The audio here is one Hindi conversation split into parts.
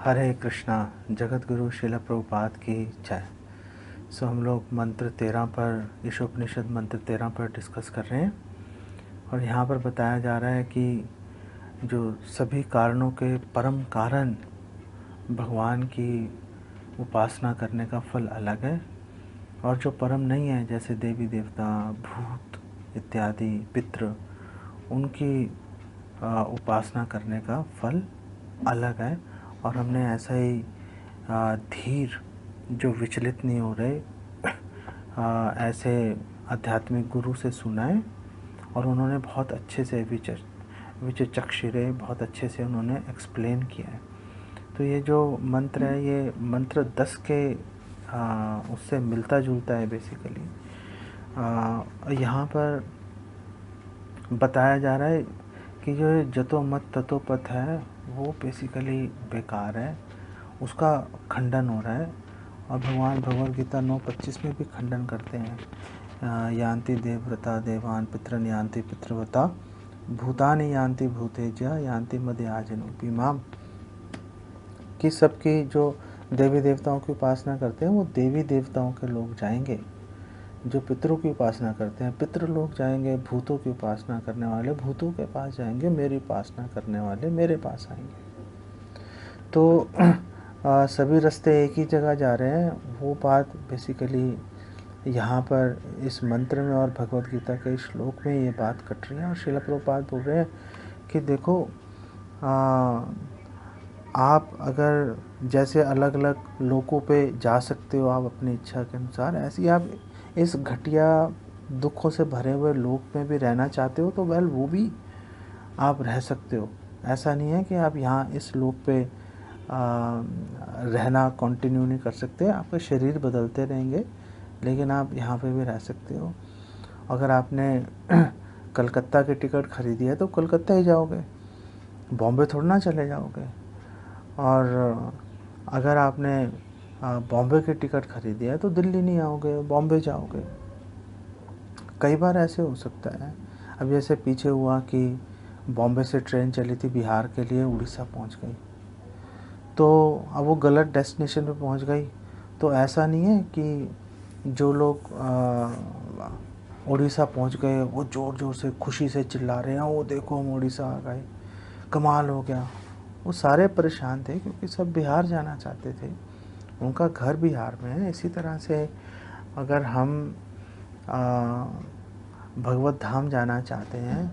हरे कृष्णा। जगत गुरु श्रील प्रभुपाद की जय। हम लोग मंत्र 13 पर, ईशोपनिषद मंत्र 13 पर डिस्कस कर रहे हैं और यहाँ पर बताया जा रहा है कि जो सभी कारणों के परम कारण भगवान की उपासना करने का फल अलग है, और जो परम नहीं है जैसे देवी देवता, भूत इत्यादि, पितृ, उनकी उपासना करने का फल अलग है। और हमने ऐसा ही धीर जो विचलित नहीं हो रहे ऐसे आध्यात्मिक गुरु से सुना है, और उन्होंने बहुत अच्छे से विचक्षिरे बहुत अच्छे से उन्होंने एक्सप्लेन किया है। तो ये जो मंत्र है ये मंत्र 10 के उससे मिलता जुलता है बेसिकली। यहाँ पर बताया जा रहा है कि जो जतो मत ततो पथ है वो बेसिकली बेकार है, उसका खंडन हो रहा है। और भगवान भगवद गीता 9:25 में भी खंडन करते हैं। यान्ति देवव्रता देवान पितरन यान्ति पितृव्रता भूतानि यान्ति भूतेज्य यान्ति मदयाजनोपि माम, कि सबकी जो देवी देवताओं की उपासना करते हैं वो देवी देवताओं के लोग जाएंगे, जो पितरों की उपासना करते हैं पितृ लोग जाएंगे, भूतों की उपासना करने वाले भूतों के पास जाएंगे, मेरी उपासना करने वाले मेरे पास आएंगे। तो सभी रास्ते एक ही जगह जा रहे हैं। वो बात बेसिकली यहाँ पर इस मंत्र में और भगवद गीता के श्लोक में ये बात कट रही है। और श्रील प्रभुपाद बोल रहे हैं कि देखो, आप अगर जैसे अलग अलग लोकों पे जा सकते हो आप अपनी इच्छा के अनुसार, ऐसे ही आप इस घटिया दुखों से भरे हुए लोक में भी रहना चाहते हो तो वेल वो भी आप रह सकते हो। ऐसा नहीं है कि आप यहाँ इस लोक पे रहना कंटिन्यू नहीं कर सकते, आपके शरीर बदलते रहेंगे लेकिन आप यहाँ पे भी रह सकते हो। अगर आपने कलकत्ता की टिकट खरीदी है तो कलकत्ता ही जाओगे, बॉम्बे थोड़ा ना चले जाओगे। और अगर आपने बॉम्बे की टिकट खरीदी है तो दिल्ली नहीं आओगे, बॉम्बे जाओगे। कई बार ऐसे हो सकता है। अब जैसे पीछे हुआ कि बॉम्बे से ट्रेन चली थी बिहार के लिए, उड़ीसा पहुंच गई, तो अब वो गलत डेस्टिनेशन पे पहुंच गई। तो ऐसा नहीं है कि जो लोग उड़ीसा पहुंच गए वो ज़ोर ज़ोर से खुशी से चिल्ला रहे हैं, वो देखो हम उड़ीसा आ गए, कमाल हो गया। वो सारे परेशान थे क्योंकि सब बिहार जाना चाहते थे, उनका घर बिहार में है। इसी तरह से अगर हम भगवत धाम जाना चाहते हैं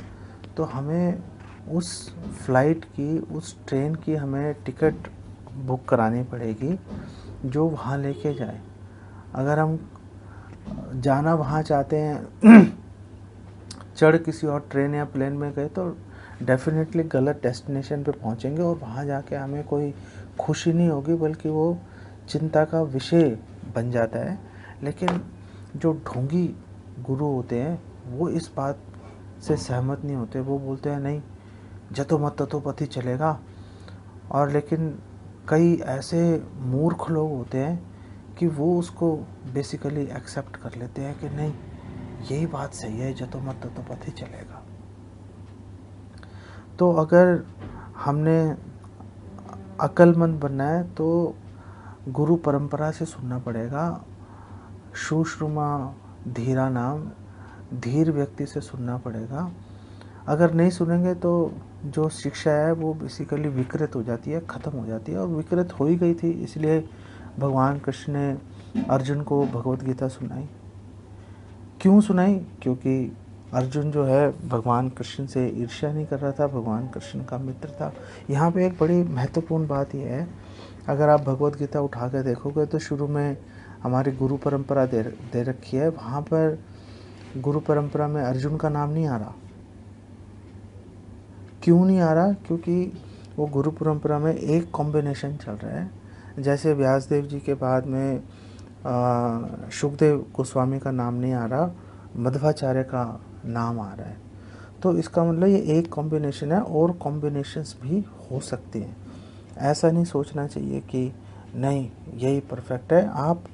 तो हमें उस फ्लाइट की, उस ट्रेन की हमें टिकट बुक करानी पड़ेगी जो वहाँ लेके जाए। अगर हम जाना वहाँ चाहते हैं चढ़ किसी और ट्रेन या प्लेन में गए तो डेफिनेटली गलत डेस्टिनेशन पे पहुँचेंगे और वहाँ जाके हमें कोई खुशी नहीं होगी, बल्कि वो चिंता का विषय बन जाता है। लेकिन जो ढोंगी गुरु होते हैं वो इस बात से सहमत नहीं होते, वो बोलते हैं नहीं जतो मत ततो पथ ही चलेगा। और लेकिन कई ऐसे मूर्ख लोग होते हैं कि वो उसको बेसिकली एक्सेप्ट कर लेते हैं कि नहीं यही बात सही है, जतो मत ततो पथ ही चलेगा। तो अगर हमने अक्लमंद बनना है तो गुरु परंपरा से सुनना पड़ेगा। शुश्रुमा धीरा नाम, धीर व्यक्ति से सुनना पड़ेगा। अगर नहीं सुनेंगे तो जो शिक्षा है वो बेसिकली विकृत हो जाती है, ख़त्म हो जाती है, और विकृत हो ही गई थी। इसलिए भगवान कृष्ण ने अर्जुन को भगवत गीता सुनाई। क्यों सुनाई? क्योंकि अर्जुन जो है भगवान कृष्ण से ईर्ष्या नहीं कर रहा था, भगवान कृष्ण का मित्र था। यहाँ पे एक बड़ी महत्वपूर्ण बात यह है, अगर आप भगवत गीता उठा कर देखोगे तो शुरू में हमारी गुरु परंपरा दे रखी है। वहाँ पर गुरु परंपरा में अर्जुन का नाम नहीं आ रहा। क्यों नहीं आ रहा? क्योंकि वो गुरु परंपरा में एक कॉम्बिनेशन चल रहा है। जैसे व्यासदेव जी के बाद में शुकदेव गोस्वामी का नाम नहीं आ रहा, मध्वाचार्य का नाम आ रहा है। तो इसका मतलब ये एक कॉम्बिनेशन है, और कॉम्बिनेशंस भी हो सकती हैं। ऐसा नहीं सोचना चाहिए कि नहीं यही परफेक्ट है। आप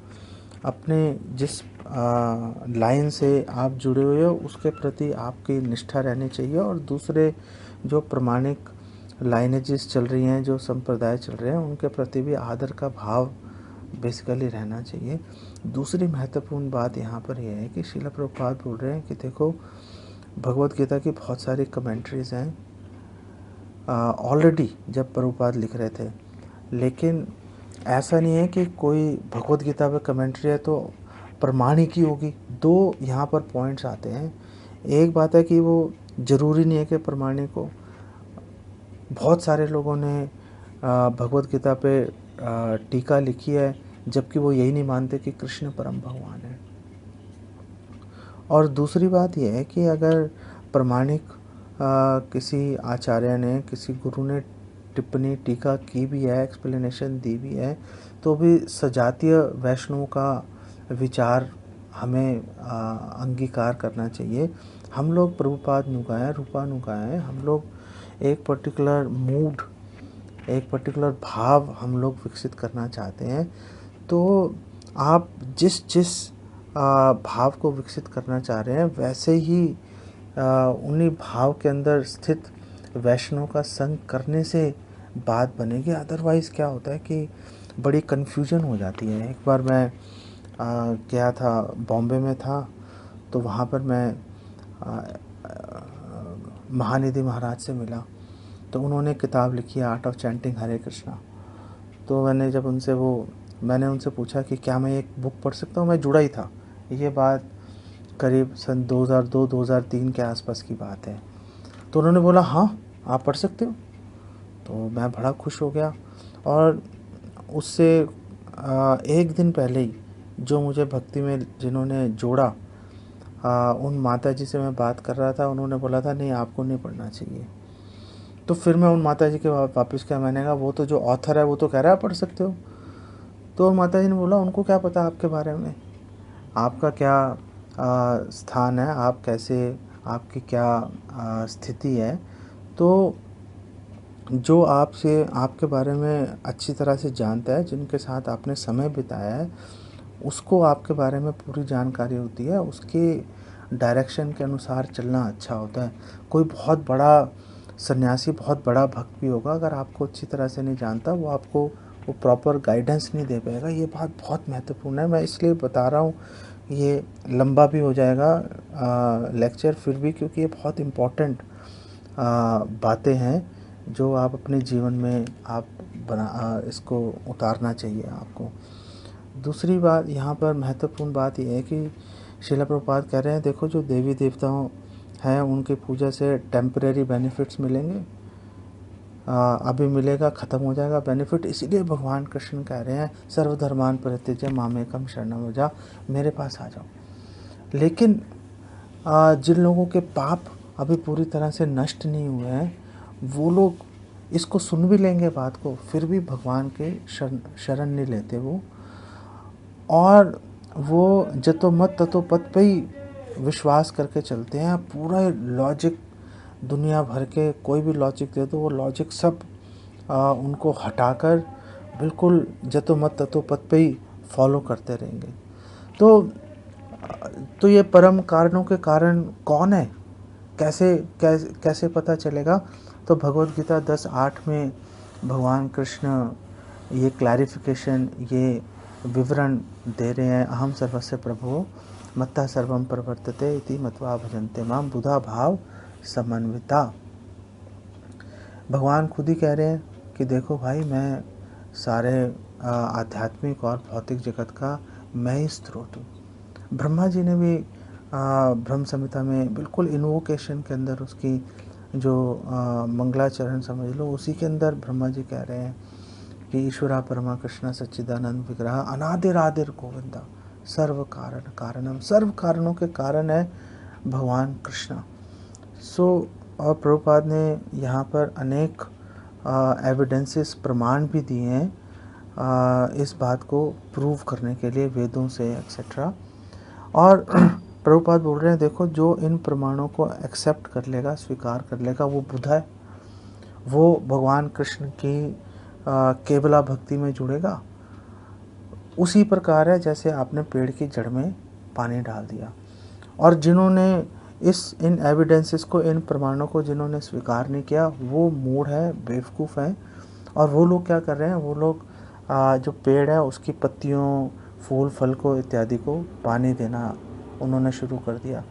अपने जिस लाइन से आप जुड़े हुए हो उसके प्रति आपकी निष्ठा रहनी चाहिए, और दूसरे जो प्रमाणिक लाइनेजेस चल रही हैं, जो संप्रदाय चल रहे हैं, उनके प्रति भी आदर का भाव बेसिकली रहना चाहिए। दूसरी महत्वपूर्ण बात यहाँ पर यह है कि श्रील प्रभुपाद बोल रहे हैं कि देखो, भगवत गीता की बहुत सारी कमेंट्रीज़ हैं ऑलरेडी जब प्रभुपाद लिख रहे थे, लेकिन ऐसा नहीं है कि कोई भगवत गीता पे कमेंट्री है तो प्रमाणिक ही होगी। दो यहाँ पर पॉइंट्स आते हैं। एक बात है कि वो ज़रूरी नहीं है कि प्रमाणिक हो। बहुत सारे लोगों ने भगवत गीता पे टीका लिखी है, जबकि वो यही नहीं मानते कि कृष्ण परम भगवान है। और दूसरी बात यह है कि अगर प्रमाणिक किसी आचार्य ने, किसी गुरु ने टिप्पणी टीका की भी है, एक्सप्लेनेशन दी भी है, तो भी सजातीय वैष्णव का विचार हमें अंगीकार करना चाहिए। हम लोग प्रभुपाद नुगाए, रूपा नुगाए, हम लोग एक पर्टिकुलर मूड, एक पर्टिकुलर भाव हम लोग विकसित करना चाहते हैं। तो आप जिस जिस भाव को विकसित करना चाह रहे हैं, वैसे ही उन्हीं भाव के अंदर स्थित वैष्णव का संग करने से बात बनेगी। अदरवाइज़ क्या होता है कि बड़ी कन्फ्यूजन हो जाती है। एक बार मैं गया था, बॉम्बे में था, तो वहाँ पर मैं महानिधि महाराज से मिला। तो उन्होंने किताब लिखी है आर्ट ऑफ चैंटिंग हरे कृष्णा। तो मैंने उनसे पूछा कि क्या मैं एक बुक पढ़ सकता हूँ। मैं जुड़ा ही था, ये बात करीब सन 2002-2003 के आसपास की बात है। तो उन्होंने बोला हाँ आप पढ़ सकते हो। तो मैं बड़ा खुश हो गया। और उससे एक दिन पहले ही जो मुझे भक्ति में जिन्होंने जोड़ा, उन माता जी से मैं बात कर रहा था। उन्होंने बोला था नहीं आपको नहीं पढ़ना चाहिए। तो फिर मैं उन माता जी के वापस किया। मैंने कहा वो तो जो ऑथर है वो तो कह रहा है पढ़ सकते हो। तो माता जी ने बोला उनको क्या पता आपके बारे में, आपका क्या स्थान है, आप कैसे, आपकी क्या स्थिति है। तो जो आपसे, आपके बारे में अच्छी तरह से जानता है, जिनके साथ आपने समय बिताया है, उसको आपके बारे में पूरी जानकारी होती है। उसके डायरेक्शन के अनुसार चलना अच्छा होता है। कोई बहुत बड़ा सन्यासी, बहुत बड़ा भक्त भी होगा, अगर आपको अच्छी तरह से नहीं जानता, वो आपको वो प्रॉपर गाइडेंस नहीं दे पाएगा। ये बात बहुत महत्वपूर्ण है। मैं इसलिए बता रहा हूँ, ये लंबा भी हो जाएगा लेक्चर फिर भी, क्योंकि ये बहुत इम्पोर्टेंट बातें हैं जो आप अपने जीवन में आप इसको उतारना चाहिए आपको। दूसरी बात यहाँ पर महत्वपूर्ण बात यह है कि श्रील प्रभुपाद कह रहे हैं देखो, जो देवी देवताओं हैं उनकी पूजा से टेम्परेरी बेनिफिट्स मिलेंगे, अभी मिलेगा, ख़त्म हो जाएगा बेनिफिट। इसीलिए भगवान कृष्ण कह रहे हैं सर्वधर्मान परित्यज्य मामेकम शरणम व्रज, मेरे पास आ जाओ। लेकिन जिन लोगों के पाप अभी पूरी तरह से नष्ट नहीं हुए हैं, वो लोग इसको सुन भी लेंगे बात को, फिर भी भगवान के शरण नहीं लेते वो, और वो जतो मत ततो पथ पे ही विश्वास करके चलते हैं। पूरा लॉजिक, दुनिया भर के कोई भी लॉजिक दे दो, वो लॉजिक सब उनको हटाकर बिल्कुल जतो मत ततो पथ पे ही फॉलो करते रहेंगे। तो ये परम कारणों के कारण कौन है, कैसे कैसे कैसे पता चलेगा। तो भगवत गीता 10:8 में भगवान कृष्ण ये क्लैरिफिकेशन, ये विवरण दे रहे हैं। अहम सर्वस्य प्रभो मत्तः सर्वम प्रवर्तते इति मत्वा भजन्ते माम बुधा भाव समन्विता। भगवान खुद ही कह रहे हैं कि देखो भाई, मैं सारे आध्यात्मिक और भौतिक जगत का मैं ही स्रोत हूँ। ब्रह्मा जी ने भी ब्रह्म संहिता में बिल्कुल इन्वोकेशन के अंदर उसकी जो मंगलाचरण समझ लो, उसी के अंदर ब्रह्मा जी कह रहे हैं कि ईश्वरा परमा कृष्ण सच्चिदानंद विग्रह अनादिरादिर गोविंदा सर्व कारण कारणम। सर्व कारणों के कारण है भगवान कृष्ण। और प्रभुपाद ने यहाँ पर अनेक एविडेंसेस, प्रमाण भी दिए हैं इस बात को प्रूव करने के लिए, वेदों से एक्सेट्रा। और प्रभुपाद बोल रहे हैं देखो, जो इन प्रमाणों को एक्सेप्ट कर लेगा, स्वीकार कर लेगा, वो बुद्ध है, वो भगवान कृष्ण की केवला भक्ति में जुड़ेगा। उसी प्रकार है जैसे आपने पेड़ की जड़ में पानी डाल दिया। और जिन्होंने इन एविडेंसेस को, इन प्रमाणों को जिन्होंने स्वीकार नहीं किया वो मूढ़ है, बेवकूफ़ हैं। और वो लोग क्या कर रहे हैं, वो लोग जो पेड़ है उसकी पत्तियों, फूल फल को इत्यादि को पानी देना उन्होंने शुरू कर दिया।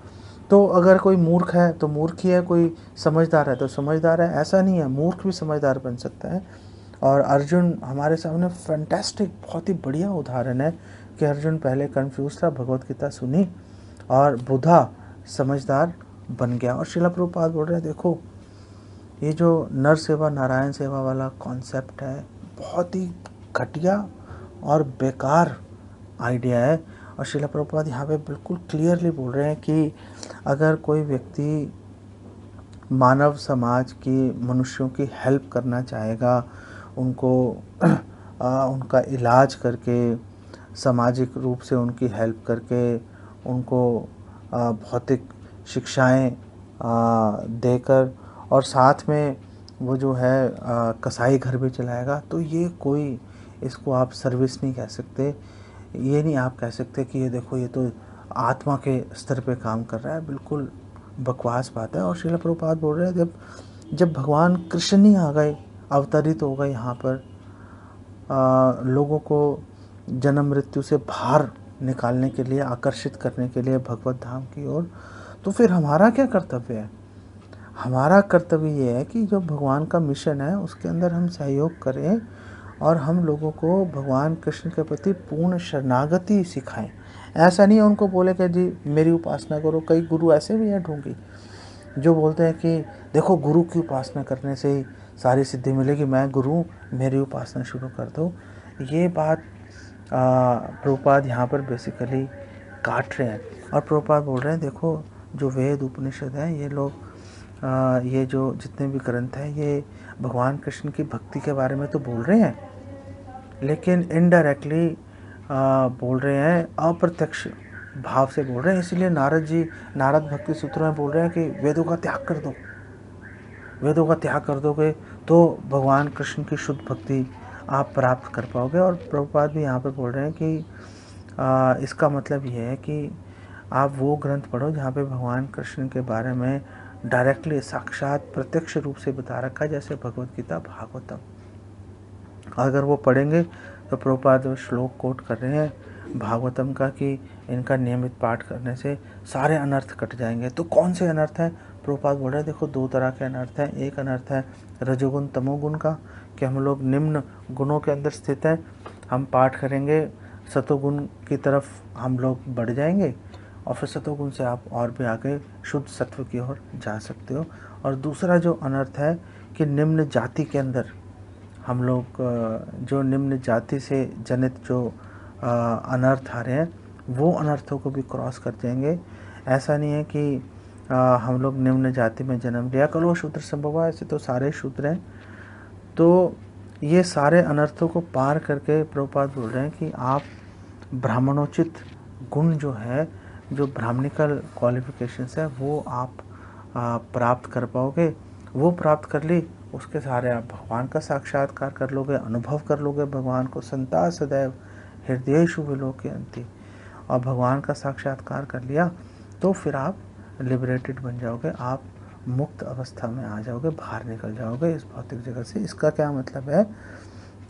तो अगर कोई मूर्ख है तो मूर्ख ही है, कोई समझदार है तो समझदार है, ऐसा नहीं है, मूर्ख भी समझदार बन सकता है। और अर्जुन हमारे सामने फैंटास्टिक, बहुत ही बढ़िया उदाहरण है कि अर्जुन पहले कंफ्यूज था, भगवत गीता सुनी और बुधा समझदार बन गया। और श्रील प्रभुपाद बोल रहे हैं देखो, ये जो नर सेवा नारायण सेवा वाला कॉन्सेप्ट है बहुत ही घटिया और बेकार आइडिया है। और श्रील प्रभुपाद यहाँ पे बिल्कुल क्लियरली बोल रहे हैं कि अगर कोई व्यक्ति मानव समाज की, मनुष्यों की हेल्प करना चाहेगा, उनको उनका इलाज करके, सामाजिक रूप से उनकी हेल्प करके, उनको भौतिक शिक्षाएं देकर, और साथ में वो जो है कसाई घर भी चलाएगा, तो ये कोई, इसको आप सर्विस नहीं कह सकते। ये नहीं आप कह सकते कि ये देखो ये तो आत्मा के स्तर पे काम कर रहा है, बिल्कुल बकवास बात है। और श्रील प्रभुपाद बोल रहे हैं जब भगवान कृष्ण ही आ गए, अवतरित हो गए यहाँ पर लोगों को जन्म मृत्यु से बाहर निकालने के लिए, आकर्षित करने के लिए भगवत धाम की ओर, तो फिर हमारा क्या कर्तव्य है? हमारा कर्तव्य ये है कि जो भगवान का मिशन है उसके अंदर हम सहयोग करें और हम लोगों को भगवान कृष्ण के प्रति पूर्ण शरणागति सिखाएं। ऐसा नहीं है उनको बोले कि जी मेरी उपासना करो। कई गुरु ऐसे भी हैं ढोंगी जो बोलते हैं कि देखो गुरु की उपासना करने से ही सारी सिद्धि मिलेगी, मैं गुरु हूँ, मेरी उपासना शुरू कर दो। ये बात प्रभुपाद यहाँ पर बेसिकली काट रहे हैं। और प्रभुपाद बोल रहे हैं देखो, जो वेद उपनिषद हैं ये लोग ये जो जितने भी ग्रंथ हैं ये भगवान कृष्ण की भक्ति के बारे में तो बोल रहे हैं, लेकिन इनडायरेक्टली बोल रहे हैं, अप्रत्यक्ष भाव से बोल रहे हैं। इसलिए नारद जी, नारद भक्ति सूत्र में बोल रहे हैं कि वेदों का त्याग कर दो, वेदों का त्याग कर दोगे तो भगवान कृष्ण की शुद्ध भक्ति आप प्राप्त कर पाओगे। और प्रभुपाद भी यहाँ पर बोल रहे हैं कि इसका मतलब ये है कि आप वो ग्रंथ पढ़ो जहाँ पे भगवान कृष्ण के बारे में डायरेक्टली, साक्षात प्रत्यक्ष रूप से बता रखा है, जैसे भगवत गीता, भागवतम। अगर वो पढ़ेंगे तो प्रभुपाद श्लोक कोट कर रहे हैं भागवतम का कि इनका नियमित पाठ करने से सारे अनर्थ कट जाएंगे। तो कौन से अनर्थ हैं? प्रभुपाद बोल रहे हैं देखो, दो तरह के अनर्थ हैं। एक अनर्थ है रजोगुण तमोगुण का, कि हम लोग निम्न गुणों के अंदर स्थित हैं, हम पाठ करेंगे सतोगुण की तरफ हम लोग बढ़ जाएंगे और फिर सतोगुण से आप और भी आगे शुद्ध सत्व की ओर जा सकते हो। और दूसरा जो अनर्थ है कि निम्न जाति के अंदर हम लोग जो निम्न जाति से जनित जो अनर्थ आ रहे हैं वो अनर्थों को भी क्रॉस कर जाएंगे। ऐसा नहीं है कि हम लोग निम्न जाति में जन्म लिया, कलो शूद्र संभव है, ऐसे तो सारे शूद्र हैं। तो ये सारे अनर्थों को पार करके प्रभुपाद बोल रहे हैं कि आप ब्राह्मणोचित गुण जो है, जो ब्राह्मणिकल क्वालिफिकेशंस है, वो आप प्राप्त कर पाओगे। वो प्राप्त कर ली, उसके सहारे आप भगवान का साक्षात्कार कर लोगे, अनुभव कर लोगे भगवान को, संता सदैव हृदयेषु विलोकयन्ति। और भगवान का साक्षात्कार कर लिया तो फिर आप लिबरेटेड बन जाओगे, आप मुक्त अवस्था में आ जाओगे, बाहर निकल जाओगे इस भौतिक जगत से। इसका क्या मतलब है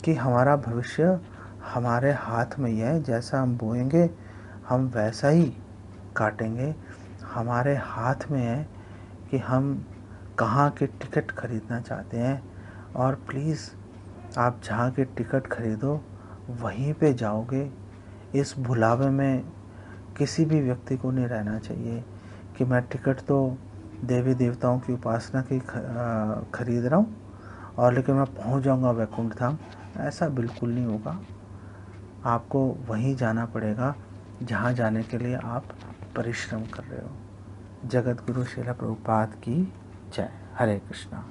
कि हमारा भविष्य हमारे हाथ में ही है, जैसा हम बोएंगे हम वैसा ही काटेंगे। हमारे हाथ में है कि हम कहाँ के टिकट खरीदना चाहते हैं। और प्लीज़ आप जहाँ के टिकट खरीदो वहीं पे जाओगे। इस भुलावे में किसी भी व्यक्ति को नहीं रहना चाहिए कि मैं टिकट तो देवी देवताओं की उपासना की खरीद रहा हूँ और लेकिन मैं पहुँच जाऊँगा वैकुंठ धाम। ऐसा बिल्कुल नहीं होगा। आपको वहीं जाना पड़ेगा जहाँ जाने के लिए आप परिश्रम कर रहे हो। जगत गुरु श्रील प्रभुपाद की जय। हरे कृष्णा।